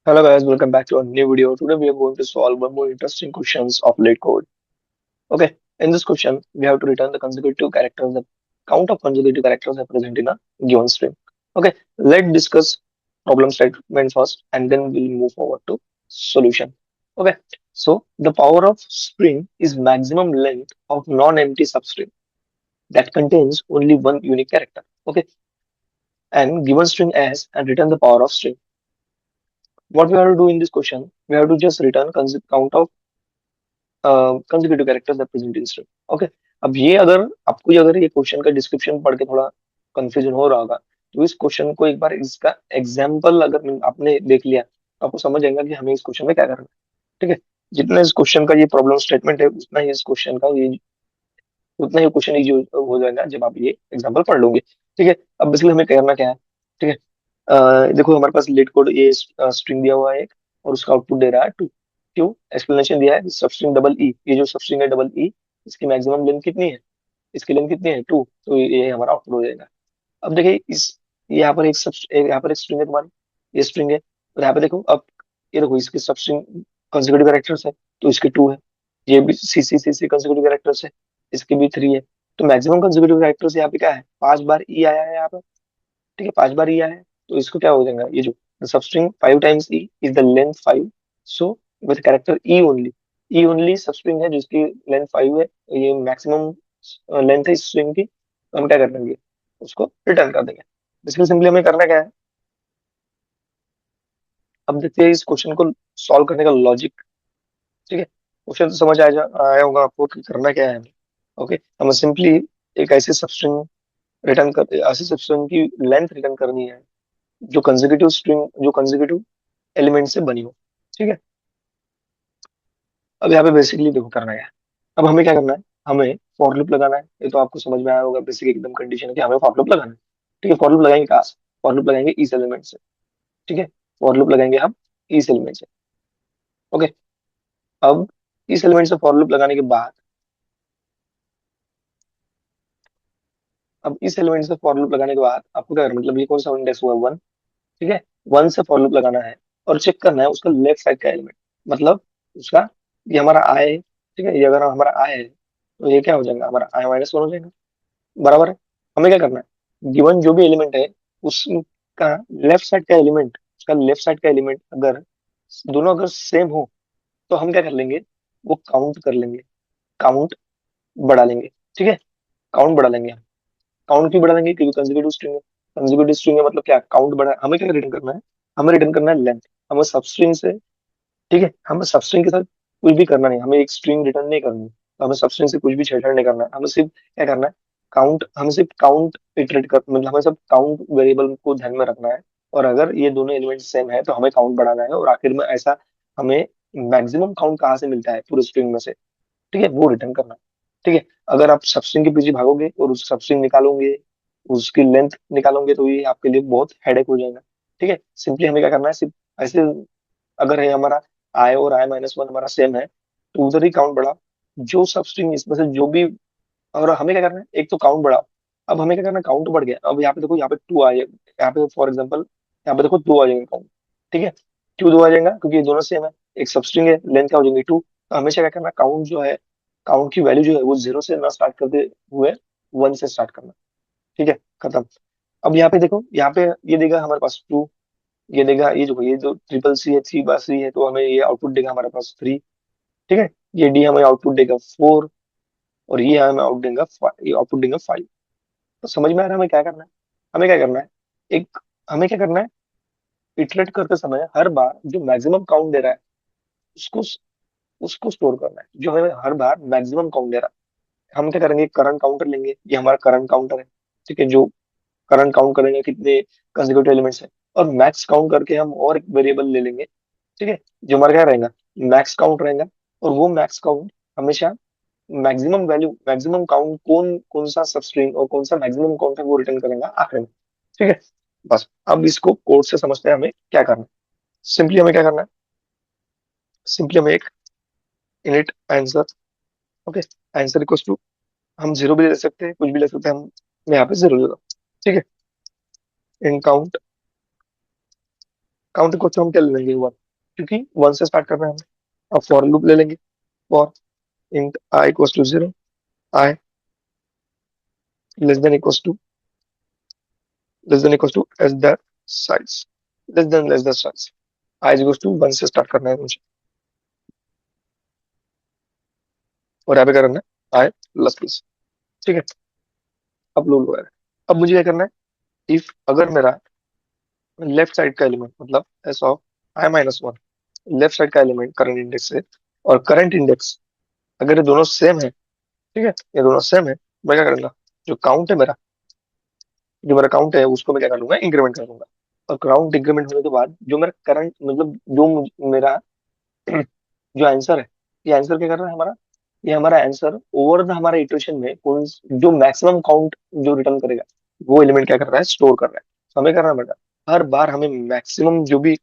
Hello guys, welcome back to a new video. Today we are going to solve one more interesting questions of late code. Okay, in this question we have to return the consecutive characters, the count of consecutive characters are present in a given string. Okay, let's discuss problem statement first, and then we'll move forward to solution. Okay, so the power of string is maximum length of non-empty substring that contains only one unique character. Okay, and given string as and return the power of string. What we have to do in this question, we have to just return count of consecutive characters that present in string. Okay, अब ये आपको अगर ये question का description पढ़ के थोड़ा confusion हो रहा होगा, तो इस क्वेश्चन को एक बार इसका एग्जाम्पल अगर आपने देख लिया तो आपको समझ आएगा कि हमें इस क्वेश्चन में क्या करना है। ठीक है, जितना इस क्वेश्चन का ये प्रॉब्लम स्टेटमेंट है उतना ही इस क्वेश्चन का ये उतना ही क्वेश्चन इजी हो जाएगा जब आप ये एग्जाम्पल पढ़ लोगे। ठीक है, अब बेसिकली हमें करना क्या है। ठीक है, देखो हमारे पास लेट कोड ये स्ट्रिंग दिया हुआ है एक, और उसका आउटपुट दे रहा है टू। क्यों? एक्सप्लेनेशन दिया है सबस्ट्रिंग डबल ई, ये जो सबस्ट्रिंग है डबल ई, इसकी मैक्सिमम लेंथ कितनी है, इसकी लेंथ कितनी है टू, तो ये हमारा आउटपुट हो जाएगा। अब देखिए इस यहाँ पर यहाँ पर एक स्ट्रिंग है तुम्हारी, ये स्ट्रिंग है, और यहाँ पे देखो अब ये देखो इसकी सबस्ट्रिंग कंसेक्यूटिव कैरेक्टर्स है, तो इसके टू है। ये भी सी कंसेक्यूटिव कैरेक्टर्स है, इसके भी थ्री है। तो मैक्सिमम कंसेक्यूटिव कैरेक्टर्स यहाँ पे क्या है, 5 बार ई आया है यहाँ पर। ठीक है, 5 बार ई आया है, तो इसको क्या हो जाएगा, ये जो substring 5 times E is the length 5। So with character E only substring है जिसकी लेंथ 5 है, ये मैक्सिमम लेंथ है इस स्ट्रिंग की, तो हम क्या कर देंगे, उसको रिटर्न कर देंगे। इसके सिंपली हमें करना क्या है, अब देखते हैं इस क्वेश्चन को सॉल्व करने का लॉजिक। ठीक है, क्वेश्चन तो समझ आया होगा आपको कि करना क्या है हमें। ओके, हमें सिंपली एक ऐसे सबस्ट्रिंग की लेंथ रिटर्न करनी है जो कंसेक्यूटिव एलिमेंट से बनी हो। ठीक है, अब यहाँ पे बेसिकली देखो करना क्या है। अब हमें क्या करना है, हमें फॉर लूप लगाना है। ये तो आपको समझ में आया होगा, बेसिक एकदम कंडीशन है कि हमें फॉर लूप लगाना है। ठीक है, फॉर लूप लगाएंगे कहाँ से, फॉर लूप लगाएंगे इस एलिमेंट से। ठीक है, फॉर लूप लगाएंगे हम इस एलिमेंट से। ओके, अब इस एलिमेंट से फॉर लूप लगाने के बाद, अब इस एलिमेंट से फॉर लूप लगाने के बाद आपको क्या करना, मतलब ये कौन सा इंडेक्स हुआ, वन। ठीक है, वन से फॉर लूप लगाना है और चेक करना है उसका लेफ्ट साइड का एलिमेंट, मतलब उसका, ये हमारा आय है। ठीक है, ये अगर हमारा आय है तो ये क्या हो जाएगा, हमारा आय माइनस वन हो जाएगा। बराबर है। हमें क्या करना है, गिवन जो भी एलिमेंट है उसका लेफ्ट साइड का एलिमेंट, उसका लेफ्ट साइड का एलिमेंट अगर दोनों अगर सेम हो तो हम क्या कर लेंगे, वो काउंट कर लेंगे, काउंट बढ़ा लेंगे। ठीक है, काउंट बढ़ा लेंगे हम। काउंट क्यों बढ़ा लेंगे, क्योंकि कंसेक्यूटिव स्ट्रिंग है। कंसेक्यूटिव स्ट्रिंग है मतलब क्या, काउंट बढ़ा, हमें क्या रिटर्न करना है, हमें रिटर्न करना है लेंथ। हमें सबस्ट्रिंग से, ठीक है, हमें सबस्ट्रिंग के साथ कुछ भी करना नहीं, हमें एक स्ट्रिंग रिटर्न नहीं करनी, तो हमें सबस्ट्रिंग से कुछ भी छेड़छाड़ नहीं करना है। हमें सिर्फ क्या करना है, काउंट, हमें सिर्फ काउंट इटरेट कर, मतलब हमें सब काउंट वेरिएबल को ध्यान में रखना है। और अगर ये दोनों एलिमेंट सेम है तो हमें काउंट बढ़ाना है, और आखिर में ऐसा हमें मैक्सिमम काउंट कहाँ से मिलता है पूरे स्ट्रिंग में से, ठीक है, वो रिटर्न करना है। ठीक है, अगर आप सबस्ट्रिंग के पीछे भागोगे और उस सबस्ट्रिंग निकालोगे, उसकी लेंथ निकालोगे, तो ये आपके लिए बहुत हेडेक हो जाएगा। ठीक है, सिंपली हमें क्या करना है, सिर्फ ऐसे, अगर है हमारा आई और आई माइनस वन हमारा सेम है तो उधर ही काउंट बढ़ाओ, जो सब स्ट्रिंग इसमें से जो भी, और हमें क्या करना है, एक तो काउंट बढ़ाओ। अब हमें क्या करना है, काउंट बढ़ गया, अब यहाँ पे देखो, यहाँ पे टू आ जाएगा, यहाँ पे फॉर एग्जाम्पल यहाँ पे देखो टू आ जाएंगे काउंट। ठीक है, क्यों दो आ जाएगा, क्योंकि ये दोनों सेम है, एक सब स्ट्रिंग है, लेंथ क्या हो जाएंगी टू। तो हमेशा क्या करना, काउंट जो है, काउंट की वैल्यू जो है वो जीरो से ना स्टार्ट करते हुए वन से स्टार्ट करना। ठीक है, खत्म। अब यहाँ पे देखो, यहाँ पे ये देगा हमारे पास टू, ये देगा, ये जो ट्रिपल सी है, थ्री बार सी है, तो हमें ये आउटपुट देगा हमारे पास थ्री। ठीक है, ये डी हमें आउटपुट देगा फोर, और ये हमें ये आउटपुट देगा फाइव। तो समझ में आ रहा है हमें क्या करना है, हमें क्या करना है, एक, हमें क्या करना है, इटरेट करते समय हर बार जो मैक्सिमम काउंट दे रहा है उसको उसको स्टोर करना है, जो हमें हर बार मैक्सिमम काउंट दे रहा है। हम क्या करेंगे, करंट काउंटर लेंगे, ये हमारा करंट काउंटर है। ठीक है, जो करंट काउंट करेंगे कितने कंसेक्यूटिव एलिमेंट्स है, और मैक्स काउंट करके हम और एक वेरिएबल ले लेंगे। ठीक है, जो हमारा क्या रहेगा, मैक्स काउंट रहेगा। और वो मैक्स काउंट हमेशा मैक्सिमम वैल्यू, मैक्सिमम काउंट कौन कौन सा सबस्ट्रिंग और कौन सा मैक्सिमम काउंट है वो रिटर्न करेगा आखिर में। ठीक है, बस अब इसको कोड से समझते हैं हमें क्या करना है। सिंपली हमें क्या करना है, सिंपली हमें एक init answer, okay, answer equal to, हम जीरो भी ले सकते हैं, कुछ भी ले सकते हैं, हम, मैं यहाँ पे जीरो ले रहा हूँ। ठीक है, इन काउंट, काउंट इक्वल टू हम क्या ले लेंगे, वन, क्योंकि वन से स्टार्ट करना है हमें। अब फॉर लूप ले लेंगे, for int i equal to zero, i less than equal to, as the size, less the size, i equal to one से स्टार्ट करना है मुझे, और यहाँ पे क्या करना है, आई प्लस प्लस। ठीक है, अब लूप वगैरह। अब मुझे क्या करना है, इफ अगर मेरा लेफ्ट साइड का एलिमेंट मतलब S of I minus one, left side का एलिमेंट करंट इंडेक्स है, और करंट इंडेक्स अगर ये दोनों सेम है, ठीक है, ये दोनों सेम है, मैं क्या करूंगा, जो काउंट है मेरा, जो मेरा काउंट है उसको मैं क्या कर लूंगा, इंक्रीमेंट कर लूंगा। और काउंट इंक्रीमेंट होने के बाद जो मेरा करंट मतलब मेरा जो आंसर है, ये आंसर क्या कर रहा है हमारा, ये हमारा आंसर ओवर द हमारा इटरेशन में कौन जो मैक्सिमम काउंट जो रिटर्न करेगा, वो एलिमेंट क्या कर रहा है, स्टोर कर रहा है। तो हमें करना पड़ेगा, हर बार हमें मैक्सिमम जो भी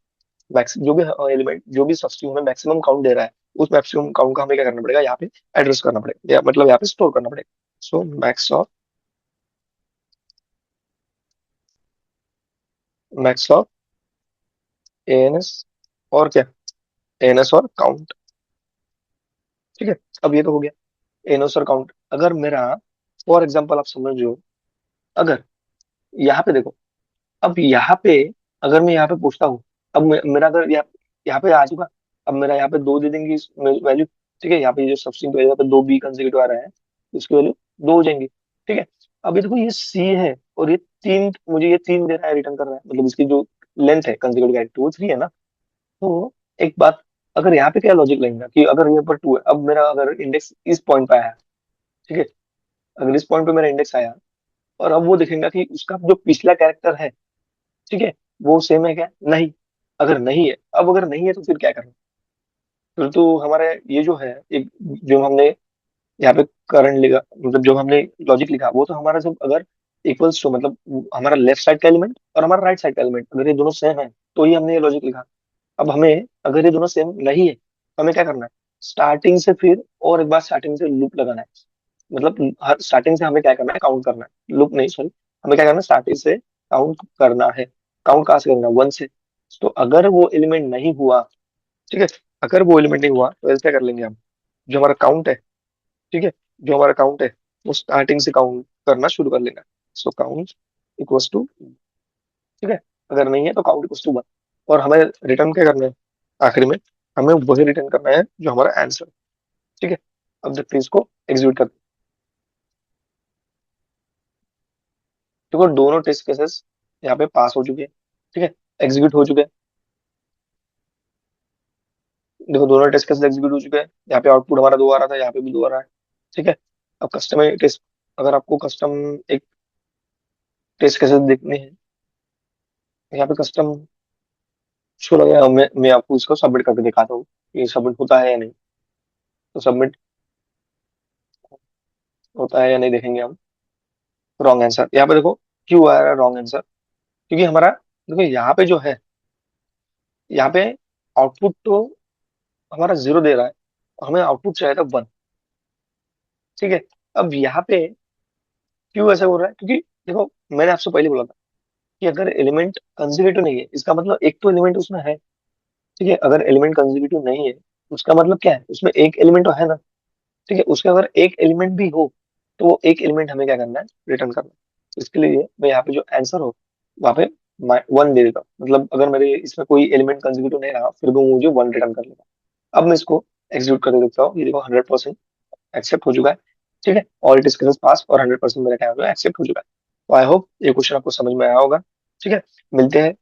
एलिमेंट जो भी सब्स्टिट्यूट हमें मैक्सिमम काउंट दे रहा है, उस मैक्सिमम काउंट का हमें क्या करना पड़ेगा, यहाँ पे एड्रेस करना पड़ेगा, या मतलब यहाँ पे स्टोर करना पड़ेगा। सो मैक्स ऑफ एएनएस, और क्या, एएनएस और काउंट। ठीक है, अब ये तो हो गया एएनएस और काउंट। अगर मेरा फॉर एग्जांपल आप समझो, अगर यहाँ पे देखो, अब यहाँ पे अगर मैं यहाँ पे पूछता हूँ, अब मेरा अगर यहाँ पे आ चुका, अब मेरा यहाँ पे दो दे देंगी वैल्यू। ठीक है, यहाँ पे जो सब्स्टिट्यूट है, यहाँ पे दो बी कंसेक्यूटिव आ रहा है, उसकी वैल्यू दो हो जाएंगी। ठीक है, अब ये देखो ये सी है, और ये तीन, मुझे ये तीन दे रहा है, रिटर्न कर रहा है, मतलब इसकी जो लेंथ है कंसेक्यूटिव कैरेक्टर वो थ्री है ना। तो एक बात, अगर यहाँ पे क्या लॉजिक लगेगा कि अगर यहाँ पर टू है, अब मेरा अगर इंडेक्स इस पॉइंट पे आया, ठीक है, अगर इस पॉइंट पे मेरा इंडेक्स आया, और अब वो देखेगा कि उसका जो पिछला कैरेक्टर है, ठीक है, वो सेम है क्या, नहीं, अगर नहीं है, अब अगर नहीं है तो फिर क्या करना, फिर तो हमारे ये जो है एक, जो हमने यहाँ पे करंट लिखा, मतलब जो हमने लॉजिक लिखा, वो तो हमारा सब अगर इक्वल्स टू, मतलब हमारा लेफ्ट साइड का एलिमेंट और हमारा राइट साइड का एलिमेंट अगर ये दोनों सेम है, तो ही हमने ये लॉजिक लिखा। अब हमें अगर ये दोनों सेम नहीं है, तो हमें क्या करना है, स्टार्टिंग से फिर और एक बार स्टार्टिंग से लूप लगाना है, मतलब हर स्टार्टिंग से हमें क्या करना है, काउंट करना है, लूप नहीं सॉरी, हमें क्या करना है, स्टार्टिंग से काउंट करना है। काउंट कहाँ से करना है, वन से। तो अगर वो एलिमेंट नहीं हुआ, ठीक है, अगर वो एलिमेंट नहीं हुआ तो ऐसे क्या कर लेंगे हम, जो हमारा काउंट है, ठीक है, जो हमारा काउंट है वो स्टार्टिंग से काउंट करना शुरू कर लेगा। सो काउंट इक्वल्स टू, ठीक है, अगर नहीं है तो काउंट इक्वल्स टू वन, और हमें रिटर्न क्या करना है, आखिरी में हमें वही रिटर्न करना है जो हमारा आंसर। ठीक है, अब देखते हैं इसको एग्जीक्यूट करते हैं। देखो दोनों टेस्ट केसेस यहाँ पे पास हो चुके हैं, ठीक है, एग्जीक्यूट हो चुके हैं। देखो दोनों टेस्ट केसेस एग्जीक्यूट हो चुके हैं, यहाँ पे आउटपुट हमारा दो आ रहा था, यहाँ पे भी दो आ रहा है। ठीक है, अब कस्टम टेस्ट, अगर आपको कस्टम एक टेस्ट केसेस देखने हैं, यहाँ पे कस्टम शो लगा, मैं आपको इसको सबमिट करके दिखाता हूँ कि सबमिट होता है या नहीं। तो सबमिट होता है या नहीं देखेंगे हम। रॉन्ग आंसर, यहाँ पे देखो क्यों आ रहा है रॉन्ग आंसर, क्योंकि हमारा, देखो यहाँ पे जो है, यहाँ पे आउटपुट तो हमारा जीरो दे रहा है, हमें आउटपुट चाहिए था वन। ठीक है, अब यहाँ पे क्यों ऐसा हो रहा है, क्योंकि देखो मैंने आपसे पहले बोला था कि अगर एलिमेंट कंजिक्यूटिव नहीं है, इसका मतलब एक तो एलिमेंट उसमें है। ठीक है, अगर एलिमेंट कंजिक्यूटिव नहीं है, उसका मतलब क्या है, उसमें एक एलिमेंट तो है ना। ठीक है, उसका अगर एक एलिमेंट भी हो, तो वो एक एलिमेंट हमें क्या करना है, रिटर्न करना है। तो इसके लिए मैं यहाँ पे जो आंसर हो, वहाँ पे वन दे देता हूँ, मतलब अगर मेरे इसमें कोई एलिमेंट कंजिक्यूटिव नहीं रहा, फिर भी मुझे वन रिटर्न कर लेगा। अब मैं इसको एग्जीक्यूट करके देखता हूँ, ये देखो 100% एक्सेप्ट हो चुका है। ठीक है, और इट इज पास, और 100% मेरा क्या हो गया, एक्सेप्ट हो चुका है। तो आई होप ये क्वेश्चन आपको समझ में आया होगा। ठीक है, मिलते हैं